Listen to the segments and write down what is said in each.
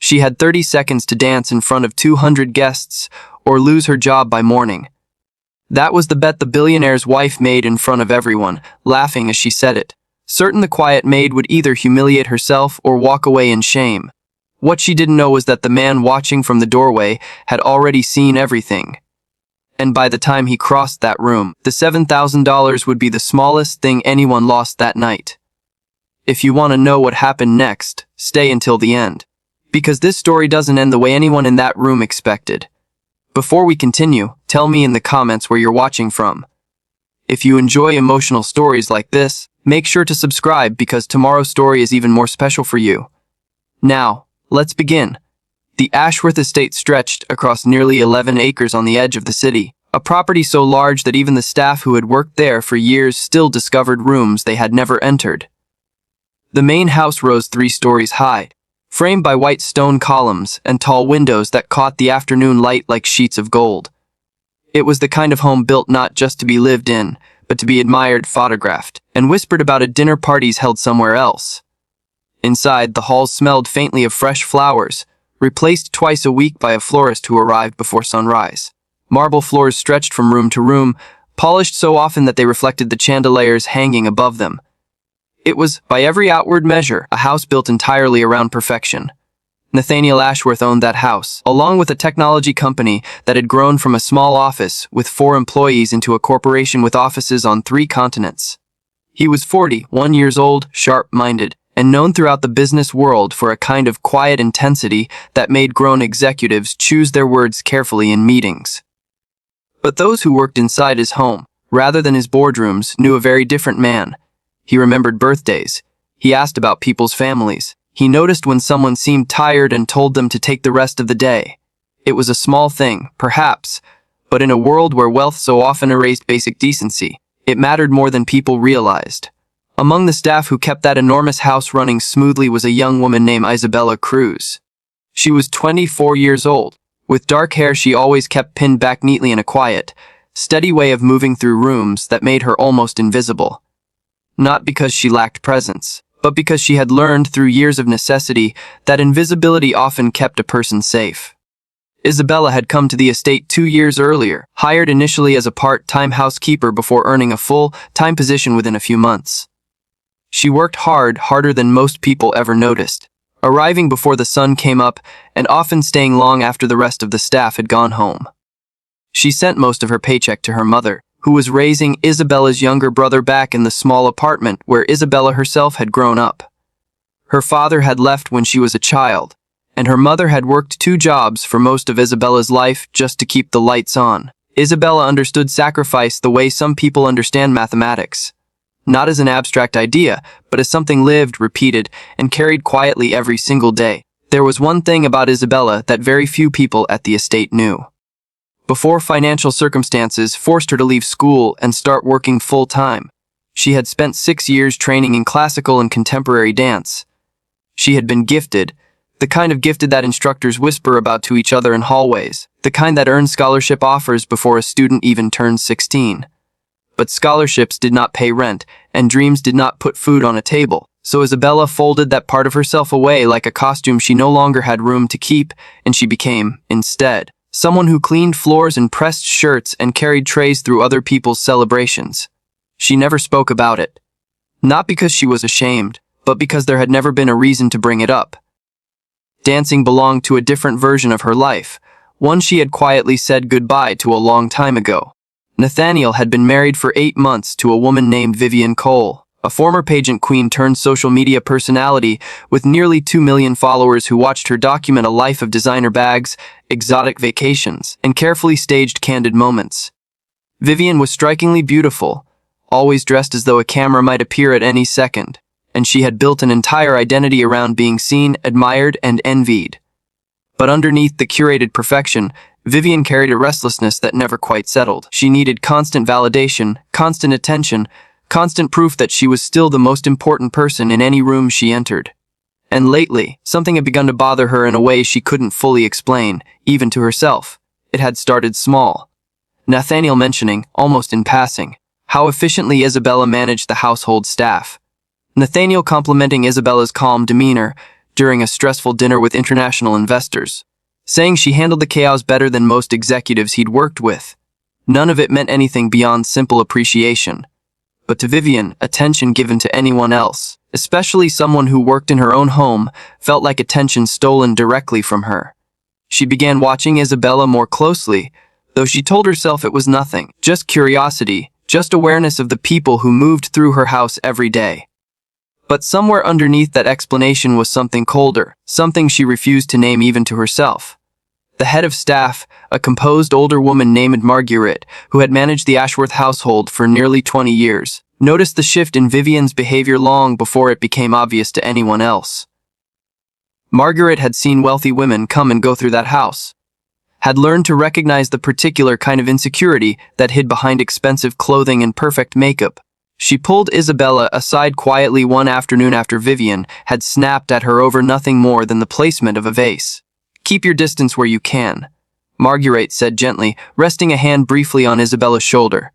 She had 30 seconds to dance in front of 200 guests or lose her job by morning. That was the bet the billionaire's wife made in front of everyone, laughing as she said it. Certain the quiet maid would either humiliate herself or walk away in shame. What she didn't know was that the man watching from the doorway had already seen everything. And by the time he crossed that room, the $7,000 would be the smallest thing anyone lost that night. If you want to know what happened next, stay until the end. Because this story doesn't end the way anyone in that room expected. Before we continue, tell me in the comments where you're watching from. If you enjoy emotional stories like this, make sure to subscribe because tomorrow's story is even more special for you. Now, let's begin. The Ashworth estate stretched across nearly 11 acres on the edge of the city, a property so large that even the staff who had worked there for years still discovered rooms they had never entered. The main house rose 3 stories high, framed by white stone columns and tall windows that caught the afternoon light like sheets of gold. It was the kind of home built not just to be lived in, but to be admired, photographed, and whispered about at dinner parties held somewhere else. Inside, the halls smelled faintly of fresh flowers, replaced twice a week by a florist who arrived before sunrise. Marble floors stretched from room to room, polished so often that they reflected the chandeliers hanging above them. It was, by every outward measure, a house built entirely around perfection. Nathaniel Ashworth owned that house, along with a technology company that had grown from a small office with 4 employees into a corporation with offices on 3 continents. He was 41 years old, sharp-minded, and known throughout the business world for a kind of quiet intensity that made grown executives choose their words carefully in meetings. But those who worked inside his home, rather than his boardrooms, knew a very different man. He remembered birthdays. He asked about people's families. He noticed when someone seemed tired and told them to take the rest of the day. It was a small thing, perhaps, but in a world where wealth so often erased basic decency, it mattered more than people realized. Among the staff who kept that enormous house running smoothly was a young woman named Isabella Cruz. She was 24 years old. With dark hair she always kept pinned back neatly in a quiet, steady way of moving through rooms that made her almost invisible. Not because she lacked presence, but because she had learned through years of necessity that invisibility often kept a person safe. Isabella had come to the estate 2 years earlier, hired initially as a part-time housekeeper before earning a full-time position within a few months. She worked hard, harder than most people ever noticed, arriving before the sun came up and often staying long after the rest of the staff had gone home. She sent most of her paycheck to her mother, who was raising Isabella's younger brother back in the small apartment where Isabella herself had grown up. Her father had left when she was a child, and her mother had worked 2 jobs for most of Isabella's life just to keep the lights on. Isabella understood sacrifice the way some people understand mathematics. Not as an abstract idea, but as something lived, repeated, and carried quietly every single day. There was one thing about Isabella that very few people at the estate knew. Before financial circumstances forced her to leave school and start working full-time, she had spent 6 years training in classical and contemporary dance. She had been gifted, the kind of gifted that instructors whisper about to each other in hallways, the kind that earns scholarship offers before a student even turns 16. But scholarships did not pay rent, and dreams did not put food on a table, so Isabella folded that part of herself away like a costume she no longer had room to keep, and she became, instead, someone who cleaned floors and pressed shirts and carried trays through other people's celebrations. She never spoke about it. Not because she was ashamed, but because there had never been a reason to bring it up. Dancing belonged to a different version of her life, one she had quietly said goodbye to a long time ago. Nathaniel had been married for 8 months to a woman named Vivian Cole, a former pageant queen turned social media personality with nearly 2 million followers who watched her document a life of designer bags, exotic vacations, and carefully staged candid moments. Vivian was strikingly beautiful, always dressed as though a camera might appear at any second, and she had built an entire identity around being seen, admired, and envied. But underneath the curated perfection, Vivian carried a restlessness that never quite settled. She needed constant validation, constant attention, constant proof that she was still the most important person in any room she entered. And lately, something had begun to bother her in a way she couldn't fully explain, even to herself. It had started small. Nathaniel mentioning, almost in passing, how efficiently Isabella managed the household staff. Nathaniel complimenting Isabella's calm demeanor, during a stressful dinner with international investors, saying she handled the chaos better than most executives he'd worked with. None of it meant anything beyond simple appreciation. But to Vivian, attention given to anyone else, especially someone who worked in her own home, felt like attention stolen directly from her. She began watching Isabella more closely, though she told herself it was nothing, just curiosity, just awareness of the people who moved through her house every day. But somewhere underneath that explanation was something colder, something she refused to name even to herself. The head of staff, a composed older woman named Margaret, who had managed the Ashworth household for nearly 20 years, noticed the shift in Vivian's behavior long before it became obvious to anyone else. Margaret had seen wealthy women come and go through that house, had learned to recognize the particular kind of insecurity that hid behind expensive clothing and perfect makeup. She pulled Isabella aside quietly one afternoon after Vivian had snapped at her over nothing more than the placement of a vase. "Keep your distance where you can," Margaret said gently, resting a hand briefly on Isabella's shoulder.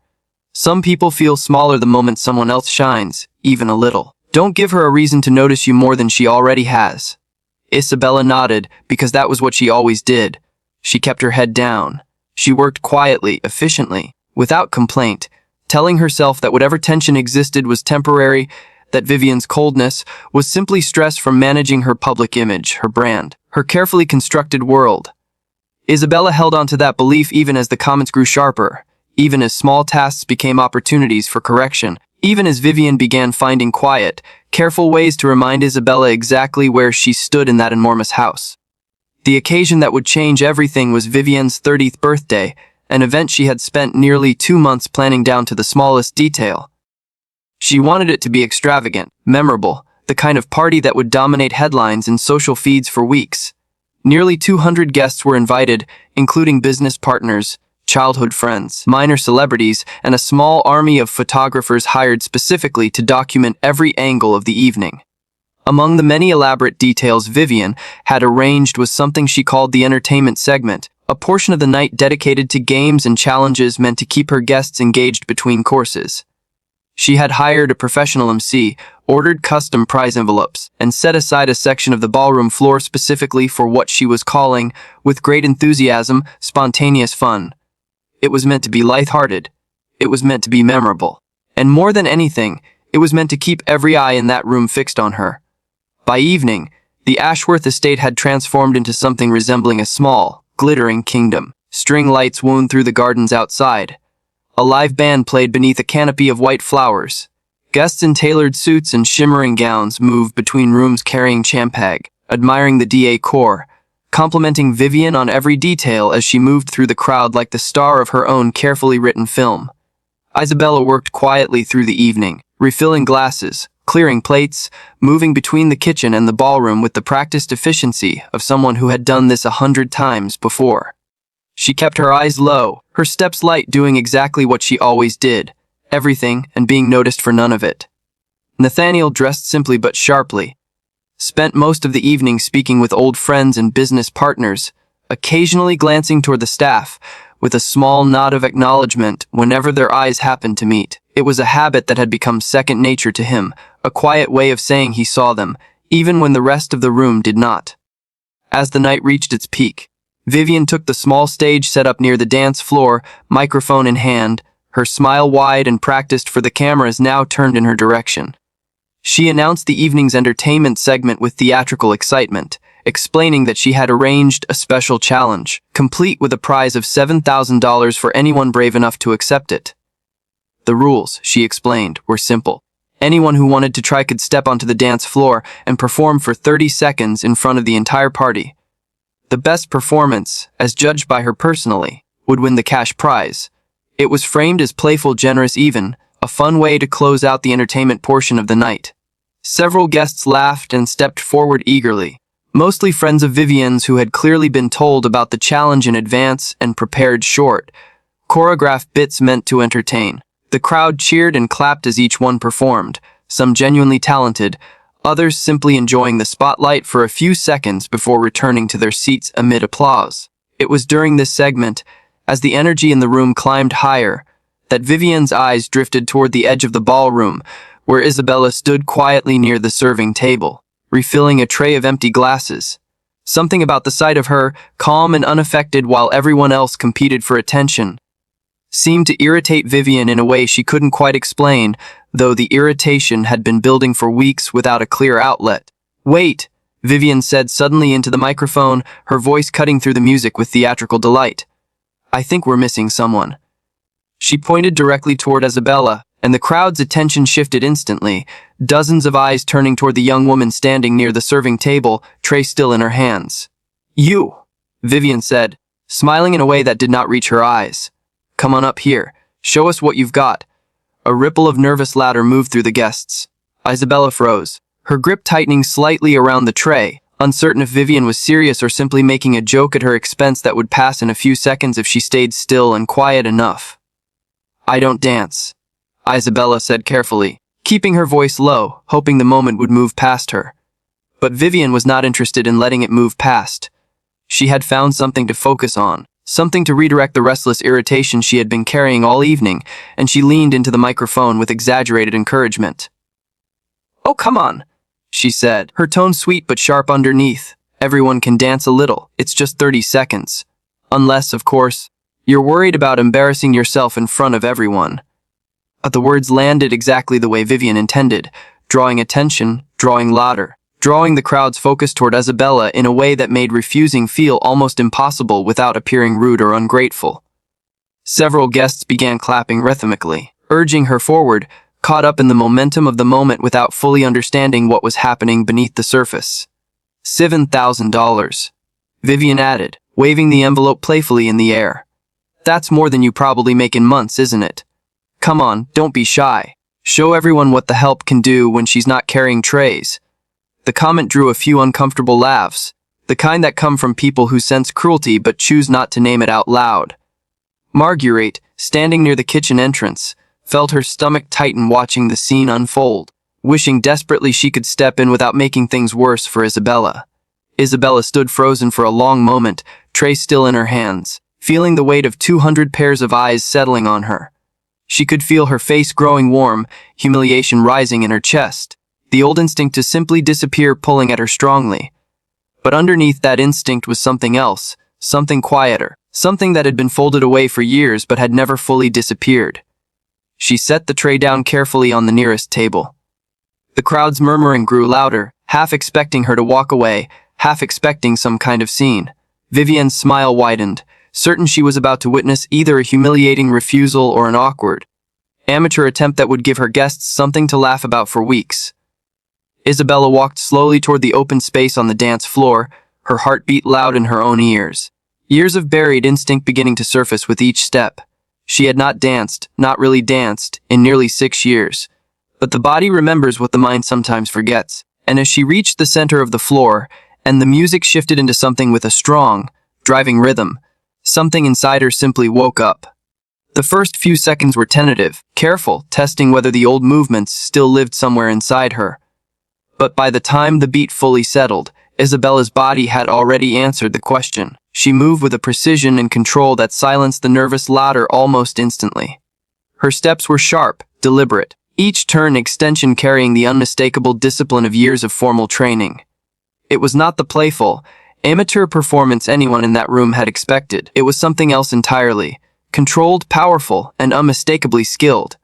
"Some people feel smaller the moment someone else shines, even a little. Don't give her a reason to notice you more than she already has." Isabella nodded, because that was what she always did. She kept her head down. She worked quietly, efficiently, without complaint, telling herself that whatever tension existed was temporary, that Vivian's coldness was simply stress from managing her public image, her brand, her carefully constructed world. Isabella held on to that belief even as the comments grew sharper, even as small tasks became opportunities for correction, even as Vivian began finding quiet, careful ways to remind Isabella exactly where she stood in that enormous house. The occasion that would change everything was Vivian's 30th birthday, an event she had spent nearly 2 months planning down to the smallest detail. She wanted it to be extravagant, memorable, the kind of party that would dominate headlines and social feeds for weeks. Nearly 200 guests were invited, including business partners, childhood friends, minor celebrities, and a small army of photographers hired specifically to document every angle of the evening. Among the many elaborate details Vivian had arranged was something she called the entertainment segment, a portion of the night dedicated to games and challenges meant to keep her guests engaged between courses. She had hired a professional MC, ordered custom prize envelopes, and set aside a section of the ballroom floor specifically for what she was calling, with great enthusiasm, spontaneous fun. It was meant to be lighthearted. It was meant to be memorable. And more than anything, it was meant to keep every eye in that room fixed on her. By evening, the Ashworth estate had transformed into something resembling a small, glittering kingdom. String lights wound through the gardens outside. A live band played beneath a canopy of white flowers. Guests in tailored suits and shimmering gowns moved between rooms carrying champagne, admiring the decor, complimenting Vivian on every detail as she moved through the crowd like the star of her own carefully written film. Isabella worked quietly through the evening, refilling glasses, clearing plates, moving between the kitchen and the ballroom with the practiced efficiency of someone who had done this 100 times before. She kept her eyes low, her steps light, doing exactly what she always did, everything and being noticed for none of it. Nathaniel, dressed simply but sharply, spent most of the evening speaking with old friends and business partners, occasionally glancing toward the staff, with a small nod of acknowledgement whenever their eyes happened to meet. It was a habit that had become second nature to him, a quiet way of saying he saw them, even when the rest of the room did not. As the night reached its peak, Vivian took the small stage set up near the dance floor, microphone in hand, her smile wide and practiced for the cameras now turned in her direction. She announced the evening's entertainment segment with theatrical excitement, explaining that she had arranged a special challenge, complete with a prize of $7,000 for anyone brave enough to accept it. The rules, she explained, were simple. Anyone who wanted to try could step onto the dance floor and perform for 30 seconds in front of the entire party. The best performance, as judged by her personally, would win the cash prize. It was framed as playful, generous, even, a fun way to close out the entertainment portion of the night. Several guests laughed and stepped forward eagerly, mostly friends of Vivian's who had clearly been told about the challenge in advance and prepared short, choreographed bits meant to entertain. The crowd cheered and clapped as each one performed, some genuinely talented, others simply enjoying the spotlight for a few seconds before returning to their seats amid applause. It was during this segment, as the energy in the room climbed higher, that Vivian's eyes drifted toward the edge of the ballroom, where Isabella stood quietly near the serving table. refilling a tray of empty glasses. Something about the sight of her, calm and unaffected while everyone else competed for attention, seemed to irritate Vivian in a way she couldn't quite explain, though the irritation had been building for weeks without a clear outlet. "Wait," Vivian said suddenly into the microphone, her voice cutting through the music with theatrical delight. "I think we're missing someone." She pointed directly toward Isabella, and the crowd's attention shifted instantly, dozens of eyes turning toward the young woman standing near the serving table, tray still in her hands. "You," Vivian said, smiling in a way that did not reach her eyes. "Come on up here. Show us what you've got." A ripple of nervous laughter moved through the guests. Isabella froze, her grip tightening slightly around the tray, uncertain if Vivian was serious or simply making a joke at her expense that would pass in a few seconds if she stayed still and quiet enough. "I don't dance," Isabella said carefully, keeping her voice low, hoping the moment would move past her. But Vivian was not interested in letting it move past. She had found something to focus on, something to redirect the restless irritation she had been carrying all evening, and she leaned into the microphone with exaggerated encouragement. "Oh, come on," she said, her tone sweet but sharp underneath. "Everyone can dance a little. It's just 30 seconds. Unless, of course, you're worried about embarrassing yourself in front of everyone." The words landed exactly the way Vivian intended, drawing attention, drawing louder, drawing the crowd's focus toward Isabella in a way that made refusing feel almost impossible without appearing rude or ungrateful. Several guests began clapping rhythmically, urging her forward, caught up in the momentum of the moment without fully understanding what was happening beneath the surface. $7,000, Vivian added, waving the envelope playfully in the air. "That's more than you probably make in months, isn't it? Come on, don't be shy. Show everyone what the help can do when she's not carrying trays." The comment drew a few uncomfortable laughs, the kind that come from people who sense cruelty but choose not to name it out loud. Marguerite, standing near the kitchen entrance, felt her stomach tighten watching the scene unfold, wishing desperately she could step in without making things worse for Isabella. Isabella stood frozen for a long moment, tray still in her hands, feeling the weight of 200 pairs of eyes settling on her. She could feel her face growing warm, humiliation rising in her chest, the old instinct to simply disappear pulling at her strongly. But underneath that instinct was something else, something quieter, something that had been folded away for years but had never fully disappeared. She set the tray down carefully on the nearest table. The crowd's murmuring grew louder, half expecting her to walk away, half expecting some kind of scene. Vivian's smile widened, certain she was about to witness either a humiliating refusal or an awkward, amateur attempt that would give her guests something to laugh about for weeks. Isabella walked slowly toward the open space on the dance floor, her heart beat loud in her own ears. Years of buried instinct beginning to surface with each step. She had not danced, not really danced, in nearly 6 years. But the body remembers what the mind sometimes forgets, and as she reached the center of the floor, and the music shifted into something with a strong, driving rhythm, something inside her simply woke up. The first few seconds were tentative, careful, testing whether the old movements still lived somewhere inside her. But by the time the beat fully settled, Isabella's body had already answered the question. She moved with a precision and control that silenced the nervous laughter almost instantly. Her steps were sharp, deliberate, each turn extension carrying the unmistakable discipline of years of formal training. It was not the playful, amateur performance anyone in that room had expected. It was something else entirely, controlled, powerful, and unmistakably skilled.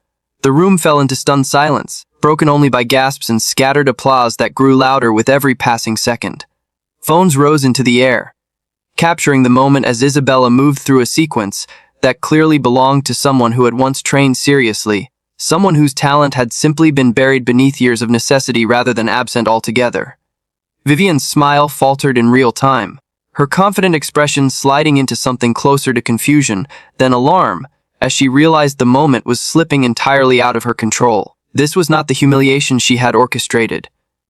The room fell into stunned silence, broken only by gasps and scattered applause that grew louder with every passing second. Phones rose into the air, capturing the moment as Isabella moved through a sequence that clearly belonged to someone who had once trained seriously, someone whose talent had simply been buried beneath years of necessity rather than absent altogether. Vivian's smile faltered in real time, her confident expression sliding into something closer to confusion than alarm as she realized the moment was slipping entirely out of her control. This was not the humiliation she had orchestrated.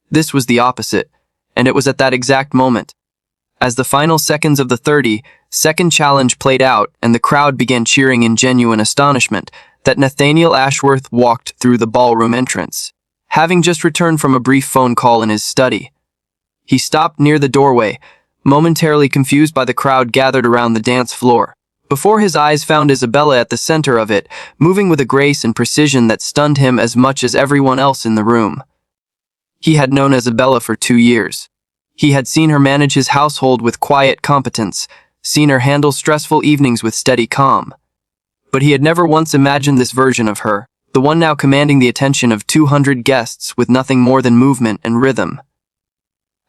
This was the opposite, and it was at that exact moment, as the final seconds of the 30-second challenge played out and the crowd began cheering in genuine astonishment, that Nathaniel Ashworth walked through the ballroom entrance, having just returned from a brief phone call in his study. He stopped near the doorway, momentarily confused by the crowd gathered around the dance floor, before his eyes found Isabella at the center of it, moving with a grace and precision that stunned him as much as everyone else in the room. He had known Isabella for 2 years. He had seen her manage his household with quiet competence, seen her handle stressful evenings with steady calm. But he had never once imagined this version of her, the one now commanding the attention of 200 guests with nothing more than movement and rhythm.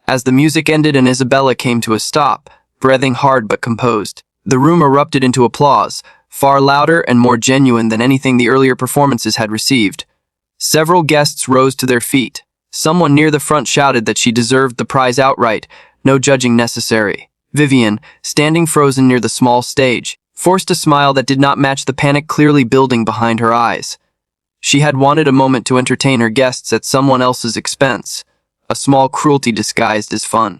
As the music ended and Isabella came to a stop, breathing hard but composed, the room erupted into applause, far louder and more genuine than anything the earlier performances had received. Several guests rose to their feet. Someone near the front shouted that she deserved the prize outright, no judging necessary. Vivian, standing frozen near the small stage, forced a smile that did not match the panic clearly building behind her eyes. She had wanted a moment to entertain her guests at someone else's expense, a small cruelty disguised as fun.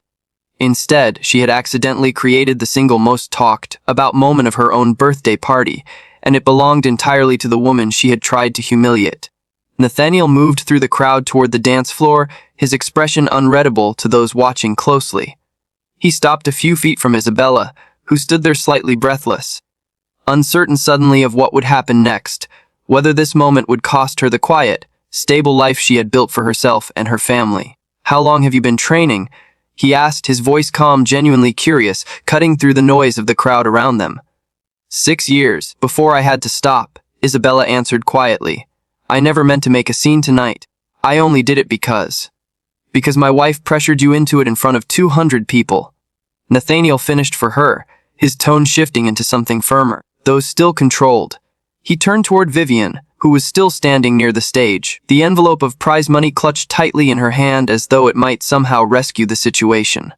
Instead, she had accidentally created the single most talked about moment of her own birthday party, and it belonged entirely to the woman she had tried to humiliate. Nathaniel moved through the crowd toward the dance floor, his expression unreadable to those watching closely. He stopped a few feet from Isabella, who stood there slightly breathless, uncertain suddenly of what would happen next, whether this moment would cost her the quiet, stable life she had built for herself and her family. "How long have you been training?" he asked, his voice calm, genuinely curious, cutting through the noise of the crowd around them. 6 years, before I had to stop, Isabella answered quietly. "I never meant to make a scene tonight. I only did it because my wife pressured you into it in front of 200 people." Nathaniel finished for her, his tone shifting into something firmer, though still controlled. He turned toward Vivian, who was still standing near the stage, the envelope of prize money clutched tightly in her hand as though it might somehow rescue the situation.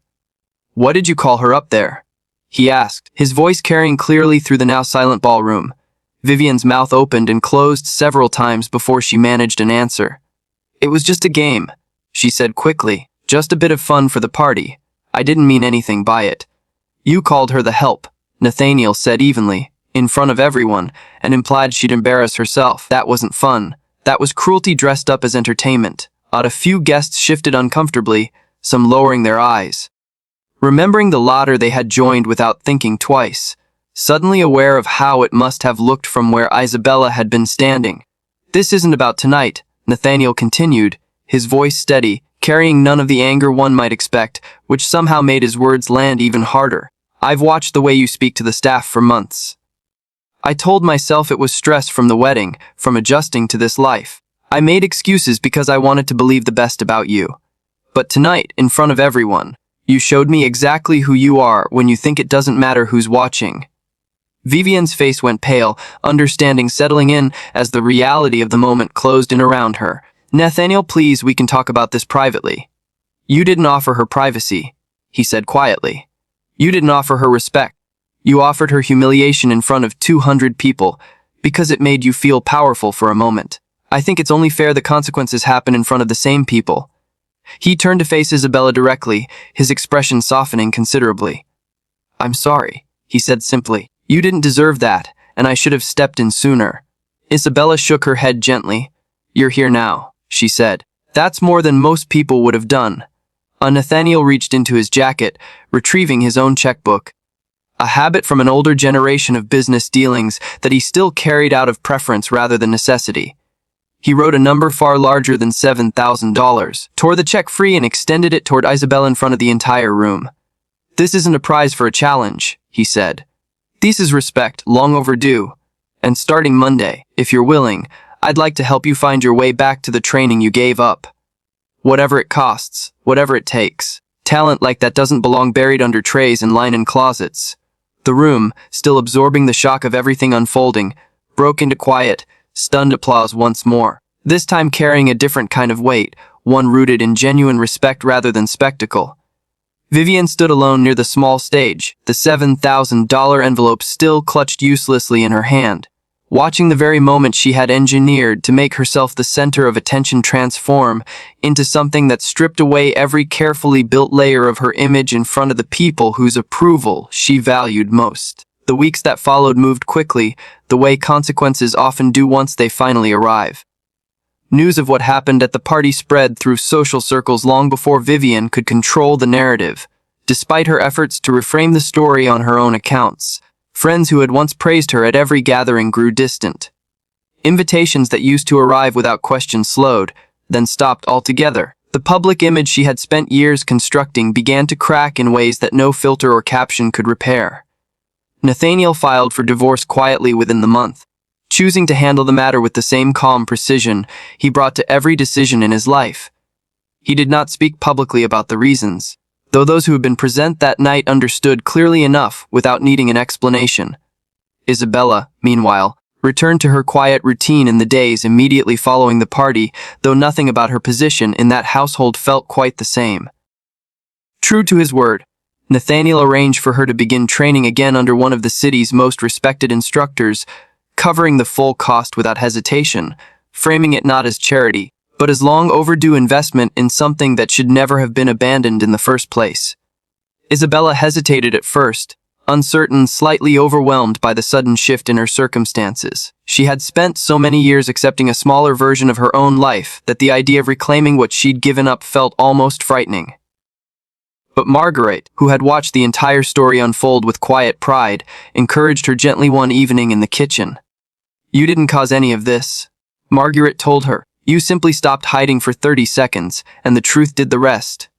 "What did you call her up there?" he asked, his voice carrying clearly through the now silent ballroom. Vivian's mouth opened and closed several times before she managed an answer. "It was just a game," she said quickly, "just a bit of fun for the party. I didn't mean anything by it." "You called her the help," Nathaniel said evenly, in front of everyone, and implied she'd embarrass herself. That wasn't fun. That was cruelty dressed up as entertainment. A few guests shifted uncomfortably, some lowering their eyes, remembering the laughter they had joined without thinking twice, suddenly aware of how it must have looked from where Isabella had been standing. "This isn't about tonight," Nathaniel continued, his voice steady, carrying none of the anger one might expect, which somehow made his words land even harder. "I've watched the way you speak to the staff for months. I told myself it was stress from the wedding, from adjusting to this life. I made excuses because I wanted to believe the best about you. But tonight, in front of everyone, you showed me exactly who you are when you think it doesn't matter who's watching." Vivian's face went pale, understanding settling in as the reality of the moment closed in around her. "Nathaniel, please, we can talk about this privately." "You didn't offer her privacy," he said quietly. "You didn't offer her respect. You offered her humiliation in front of 200 people because it made you feel powerful for a moment. I think it's only fair the consequences happen in front of the same people." He turned to face Isabella directly, his expression softening considerably. "I'm sorry," he said simply. "You didn't deserve that, and I should have stepped in sooner." Isabella shook her head gently. "You're here now," she said. "That's more than most people would have done." Nathaniel reached into his jacket, retrieving his own checkbook, a habit from an older generation of business dealings that he still carried out of preference rather than necessity. He wrote a number far larger than $7,000, tore the check free and extended it toward Isabella in front of the entire room. "This isn't a prize for a challenge," he said. "This is respect, long overdue. And starting Monday, if you're willing, I'd like to help you find your way back to the training you gave up. Whatever it costs, whatever it takes. Talent like that doesn't belong buried under trays and linen closets." The room, still absorbing the shock of everything unfolding, broke into quiet, stunned applause once more, this time carrying a different kind of weight, one rooted in genuine respect rather than spectacle. Vivian stood alone near the small stage, the $7,000 envelope still clutched uselessly in her hand, watching the very moment she had engineered to make herself the center of attention transform into something that stripped away every carefully built layer of her image in front of the people whose approval she valued most. The weeks that followed moved quickly, the way consequences often do once they finally arrive. News of what happened at the party spread through social circles long before Vivian could control the narrative. Despite her efforts to reframe the story on her own accounts, friends who had once praised her at every gathering grew distant. Invitations that used to arrive without question slowed, then stopped altogether. The public image she had spent years constructing began to crack in ways that no filter or caption could repair. Nathaniel filed for divorce quietly within the month. Choosing to handle the matter with the same calm precision he brought to every decision in his life. He did not speak publicly about the reasons, though those who had been present that night understood clearly enough without needing an explanation. Isabella, meanwhile, returned to her quiet routine in the days immediately following the party, though nothing about her position in that household felt quite the same. True to his word, Nathaniel arranged for her to begin training again under one of the city's most respected instructors, covering the full cost without hesitation, framing it not as charity, but as long overdue investment in something that should never have been abandoned in the first place. Isabella hesitated at first, uncertain, slightly overwhelmed by the sudden shift in her circumstances. She had spent so many years accepting a smaller version of her own life that the idea of reclaiming what she'd given up felt almost frightening. But Margaret, who had watched the entire story unfold with quiet pride, encouraged her gently one evening in the kitchen. "You didn't cause any of this," Margaret told her. "You simply stopped hiding for 30 seconds, and the truth did the rest.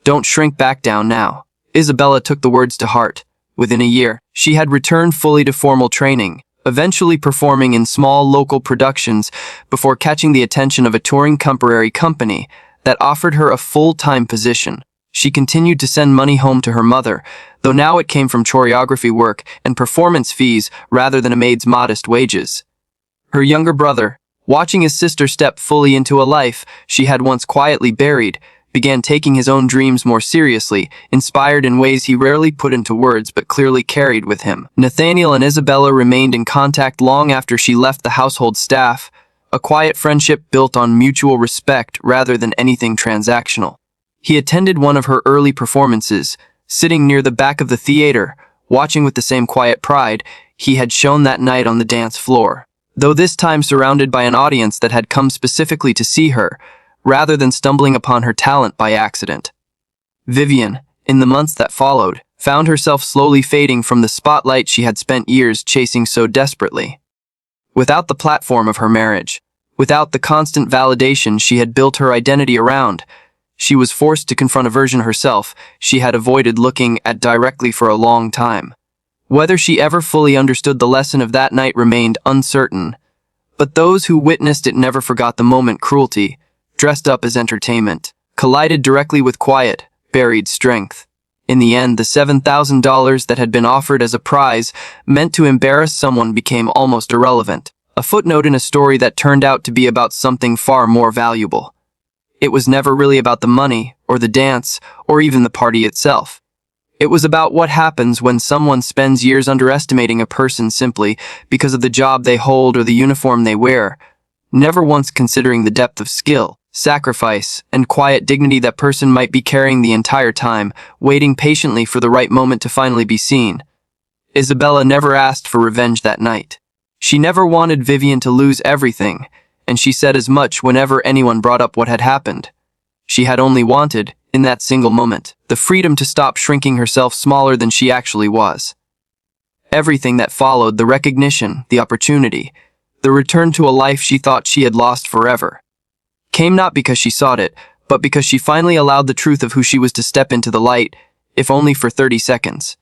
Don't shrink back down now." Isabella took the words to heart. Within a year, she had returned fully to formal training, eventually performing in small local productions before catching the attention of a touring temporary company that offered her a full-time position. She continued to send money home to her mother, though now it came from choreography work and performance fees rather than a maid's modest wages. Her younger brother, watching his sister step fully into a life she had once quietly buried, began taking his own dreams more seriously, inspired in ways he rarely put into words but clearly carried with him. Nathaniel and Isabella remained in contact long after she left the household staff, a quiet friendship built on mutual respect rather than anything transactional. He attended one of her early performances, sitting near the back of the theater, watching with the same quiet pride he had shown that night on the dance floor, though this time surrounded by an audience that had come specifically to see her, rather than stumbling upon her talent by accident. Vivian, in the months that followed, found herself slowly fading from the spotlight she had spent years chasing so desperately. Without the platform of her marriage, without the constant validation she had built her identity around, she was forced to confront a version of herself she had avoided looking at directly for a long time. Whether she ever fully understood the lesson of that night remained uncertain, but those who witnessed it never forgot the moment cruelty, dressed up as entertainment, collided directly with quiet, buried strength. In the end, the $7,000 that had been offered as a prize meant to embarrass someone became almost irrelevant, a footnote in a story that turned out to be about something far more valuable. It was never really about the money, or the dance, or even the party itself. It was about what happens when someone spends years underestimating a person simply because of the job they hold or the uniform they wear, never once considering the depth of skill, sacrifice, and quiet dignity that person might be carrying the entire time, waiting patiently for the right moment to finally be seen. Isabella never asked for revenge that night. She never wanted Vivian to lose everything, and she said as much whenever anyone brought up what had happened. She had only wanted, in that single moment, the freedom to stop shrinking herself smaller than she actually was. Everything that followed, the recognition, the opportunity, the return to a life she thought she had lost forever, came not because she sought it, but because she finally allowed the truth of who she was to step into the light, if only for 30 seconds.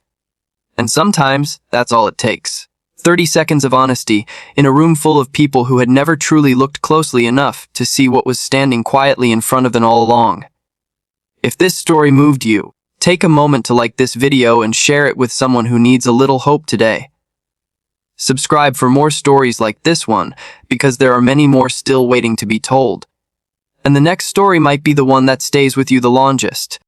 And sometimes, that's all it takes. 30 seconds of honesty in a room full of people who had never truly looked closely enough to see what was standing quietly in front of them all along. If this story moved you, take a moment to like this video and share it with someone who needs a little hope today. Subscribe for more stories like this one, because there are many more still waiting to be told. And the next story might be the one that stays with you the longest.